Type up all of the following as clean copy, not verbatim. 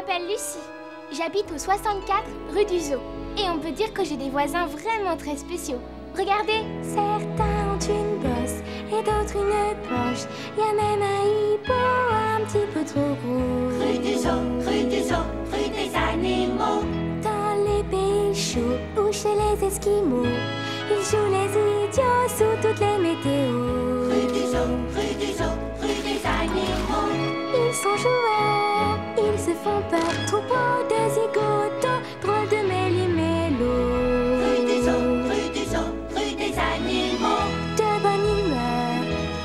m'appelle Lucie. J'habite au 64 rue du Zoo. Et on peut dire que j'ai des voisins vraiment très spéciaux. Regardez. Certains ont une bosse et d'autres une poche. Y a même un hippo un petit peu trop gros. Rue du Zoo, rue du Zoo, rue des animaux. Dans les pays chauds ou chez les Esquimaux, ils jouent les idiots sous toutes les météos. Rue du Zoo, rue du Zoo, rue des animaux. Ils sont joueurs, ils se font peur. Troupeau de zigotos, drôle de méli-mélo. Rue du Zoo, rue du Zoo, rue des animaux. De bonne humeur,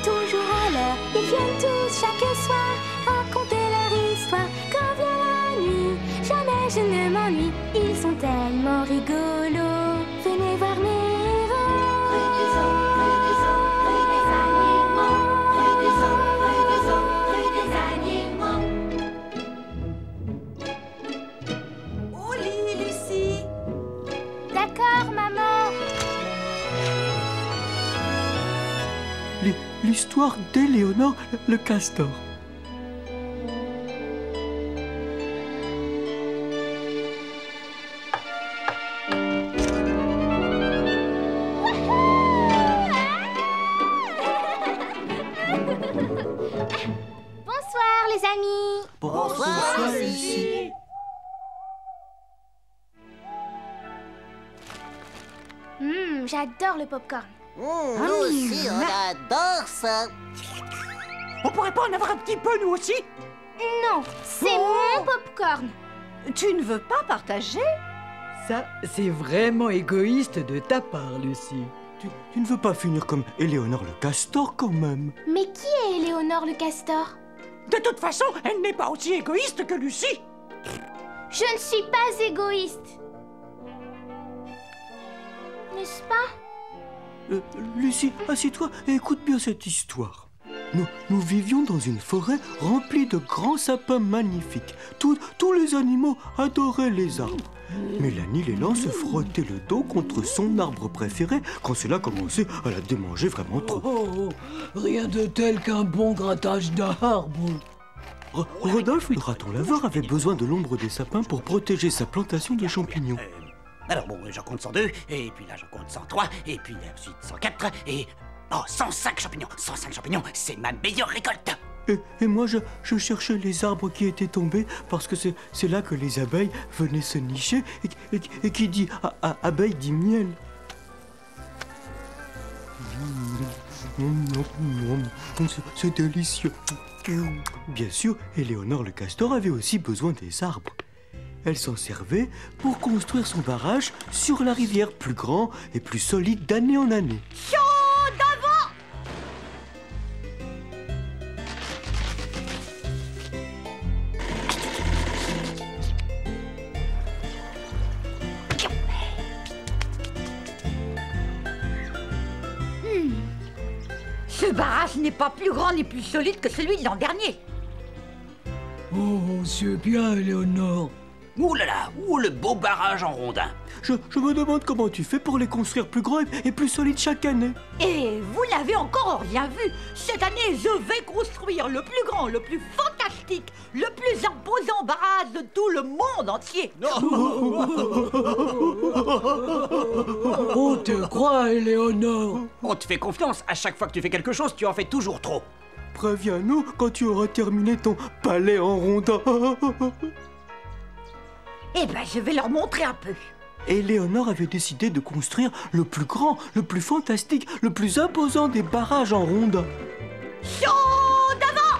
toujours à l'heure. Ils viennent tous chaque soir raconter leur histoire. Quand vient la nuit, jamais je ne m'ennuie. Ils sont tellement rigolos. Venez voir mes héros. Rue du Zoo, rue du Zoo, rue des animaux. Rue du Zoo, rue du Zoo, rue des animaux. Au lit, Lucie. D'accord, maman. L'histoire d'Éléonore le castor. Bonsoir, les amis. Bonsoir, Lucie. J'adore le popcorn. Nous aussi, on adore ça. On pourrait pas en avoir un petit peu, nous aussi? Non, c'est mon popcorn. Tu ne veux pas partager? Ça, c'est vraiment égoïste de ta part, Lucie. Tu ne veux pas finir comme Éléonore le castor quand même? Mais qui est Éléonore le castor? De toute façon, elle n'est pas aussi égoïste que Lucie. Je ne suis pas égoïste. N'est-ce pas? Lucie, assieds-toi et écoute bien cette histoire. Nous vivions dans une forêt remplie de grands sapins magnifiques. Tous les animaux adoraient les arbres. Mélanie l'élan se frottait le dos contre son arbre préféré quand cela commençait à la démanger vraiment trop. Rien de tel qu'un bon grattage d'arbre. Rodolphe, le raton laveur, avait besoin de l'ombre des sapins pour protéger sa plantation de champignons. Alors bon, j'en compte 102, et puis là j'en compte 103, et puis ensuite 104, et... Oh, 105 champignons. 105 champignons, c'est ma meilleure récolte. Et moi, je cherchais les arbres qui étaient tombés parce que c'est là que les abeilles venaient se nicher. Et qui dit abeille dit miel. C'est délicieux. Bien sûr, Éléonore le castor avait aussi besoin des arbres. Elle s'en servait pour construire son barrage sur la rivière, plus grand et plus solide d'année en année. Ce barrage n'est pas plus grand ni plus solide que celui de l'an dernier. Oh, c'est bien, Éléonore. Ouh là là, ouh le beau barrage en rondin. Je me demande comment tu fais pour les construire plus grands et plus solides chaque année. Et vous n'avez encore rien vu. Cette année, je vais construire le plus grand, le plus fantastique, le plus imposant barrage de tout le monde entier. On te croit, Éléonore. On te fait confiance, à chaque fois que tu fais quelque chose, tu en fais toujours trop. Préviens-nous quand tu auras terminé ton palais en rondin. Eh ben, je vais leur montrer un peu. Éléonore avait décidé de construire le plus grand, le plus fantastique, le plus imposant des barrages en rondin. Chaud d'avant!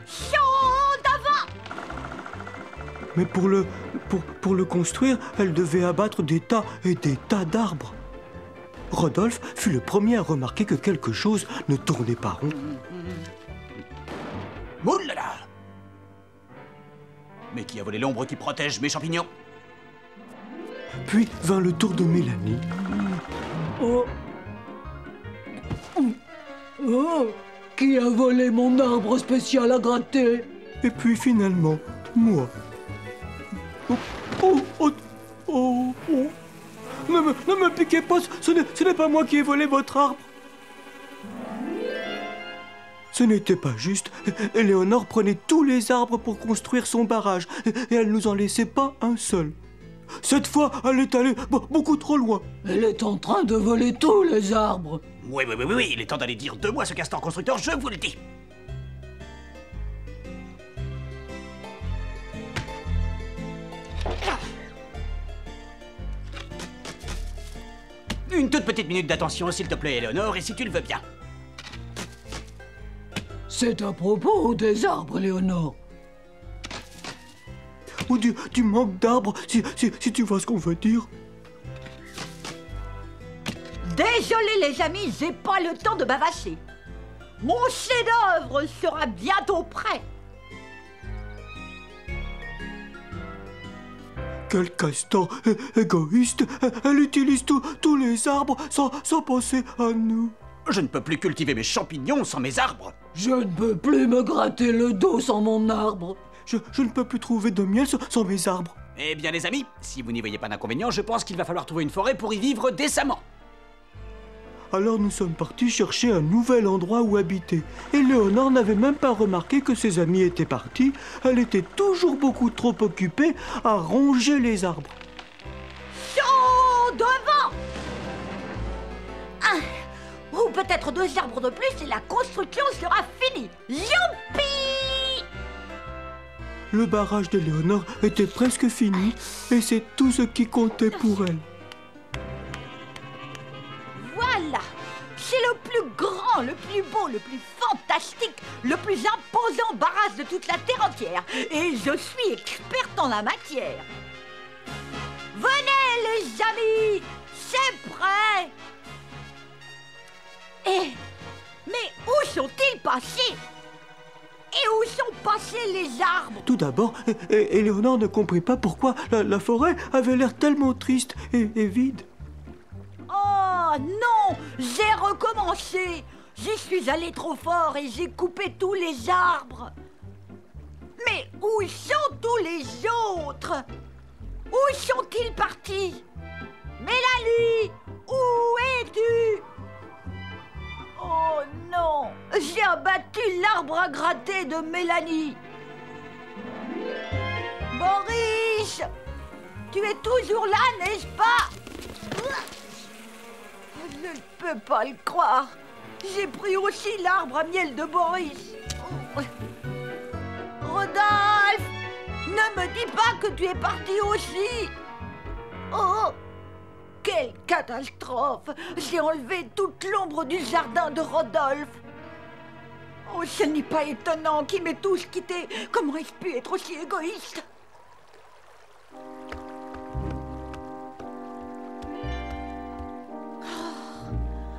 Chaud d'avant! Mais pour le construire, elle devait abattre des tas et des tas d'arbres. Rodolphe fut le premier à remarquer que quelque chose ne tournait pas rond. Ouh là là! Mais qui a volé l'ombre qui protège mes champignons? Puis vint le tour de Mélanie. Oh. Oh. Qui a volé mon arbre spécial à gratter? Et puis finalement, moi. Oh. Ne me piquez pas, ce n'est pas moi qui ai volé votre arbre. Ce n'était pas juste. Éléonore prenait tous les arbres pour construire son barrage et elle nous en laissait pas un seul. Cette fois, elle est allée beaucoup trop loin. Elle est en train de voler tous les arbres. Oui, il est temps d'aller dire 2 mots à ce castor constructeur, je vous le dis. Une toute petite minute d'attention, s'il te plaît, Éléonore, et si tu le veux bien. C'est à propos des arbres, Léonore. Ou du manque d'arbres, si tu vois ce qu'on veut dire. Désolé les amis, j'ai pas le temps de bavasser. Mon chef-d'œuvre sera bientôt prêt. Quel castor égoïste. Elle utilise tous les arbres sans penser à nous. Je ne peux plus cultiver mes champignons sans mes arbres. Je ne peux plus me gratter le dos sans mon arbre. Je ne peux plus trouver de miel sans mes arbres. Eh bien les amis, si vous n'y voyez pas d'inconvénient, je pense qu'il va falloir trouver une forêt pour y vivre décemment. Alors nous sommes partis chercher un nouvel endroit où habiter. Éléonore n'avait même pas remarqué que ses amis étaient partis. Elle était toujours beaucoup trop occupée à ronger les arbres. Chaud devant. Ou peut-être 2 arbres de plus et la construction sera finie. Youpi! Le barrage d'Éléonore était presque fini et c'est tout ce qui comptait pour elle. Voilà! C'est le plus grand, le plus beau, le plus fantastique, le plus imposant barrage de toute la Terre entière. Et je suis experte en la matière. Venez les amis, c'est prêt! Mais où sont-ils passés? Et où sont passés les arbres? Tout d'abord, Éléonore ne comprit pas pourquoi la forêt avait l'air tellement triste et vide. Oh non! J'ai recommencé! J'y suis allé trop fort et j'ai coupé tous les arbres. Mais où sont tous les autres? Où sont-ils partis? Mélanie! Où es-tu? Oh non! J'ai abattu l'arbre à gratter de Mélanie. Boris! Tu es toujours là, n'est-ce pas? Je ne peux pas le croire. J'ai pris aussi l'arbre à miel de Boris. Rodolphe! Ne me dis pas que tu es parti aussi. Oh! Quelle catastrophe! J'ai enlevé toute l'ombre du jardin de Rodolphe. Oh, ce n'est pas étonnant qu'il m'ait tous quittés. Comment ai-je pu être aussi égoïste?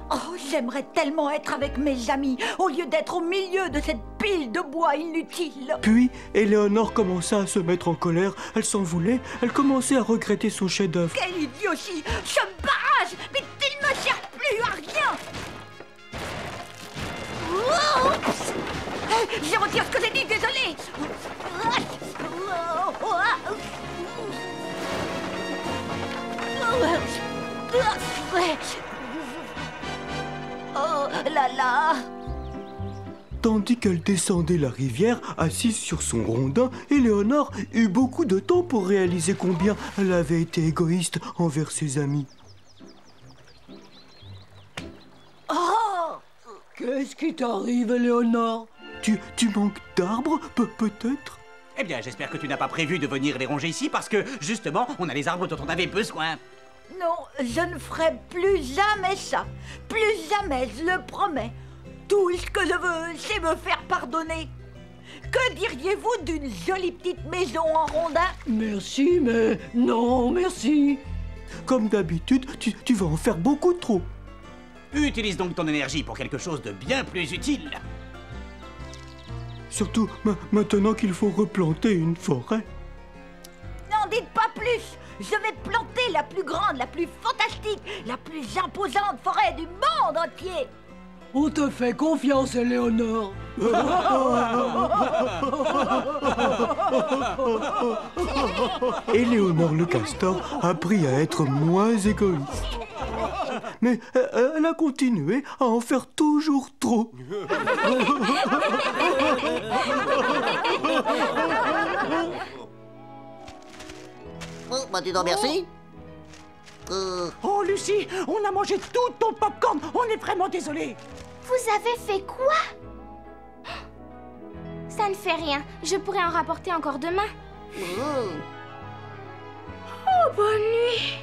Oh, j'aimerais tellement être avec mes amis au lieu d'être au milieu de cette pile de bois inutile. Puis, Éléonore commença à se mettre en colère. Elle s'en voulait. Elle commençait à regretter son chef-d'œuvre. Quelle idiotie! Ce barrage! Mais il ne sert plus à rien! Oups! Je retire ce que j'ai dit, désolé! Oh là là! Tandis qu'elle descendait la rivière, assise sur son rondin, Éléonore eut beaucoup de temps pour réaliser combien elle avait été égoïste envers ses amis. Oh! Qu'est-ce qui t'arrive, Éléonore? Tu manques d'arbres, peut-être? Eh bien, j'espère que tu n'as pas prévu de venir les ronger ici parce que, justement, on a les arbres dont on avait besoin. Non, je ne ferai plus jamais ça. Plus jamais, je le promets. Tout ce que je veux, c'est me faire pardonner. Que diriez-vous d'une jolie petite maison en rondin? Merci, mais non, merci. Comme d'habitude, tu vas en faire beaucoup trop. Utilise donc ton énergie pour quelque chose de bien plus utile. Surtout maintenant qu'il faut replanter une forêt. N'en dites pas plus. Je vais planter la plus grande, la plus fantastique, la plus imposante forêt du monde entier. On te fait confiance, Éléonore. Éléonore le castor apprit à être moins égoïste. Mais elle a continué à en faire toujours trop. Oh, bah dis donc merci. Oh, Lucie, on a mangé tout ton popcorn. On est vraiment désolé. Vous avez fait quoi? Ça ne fait rien. Je pourrais en rapporter encore demain. Oh. Oh, bonne nuit.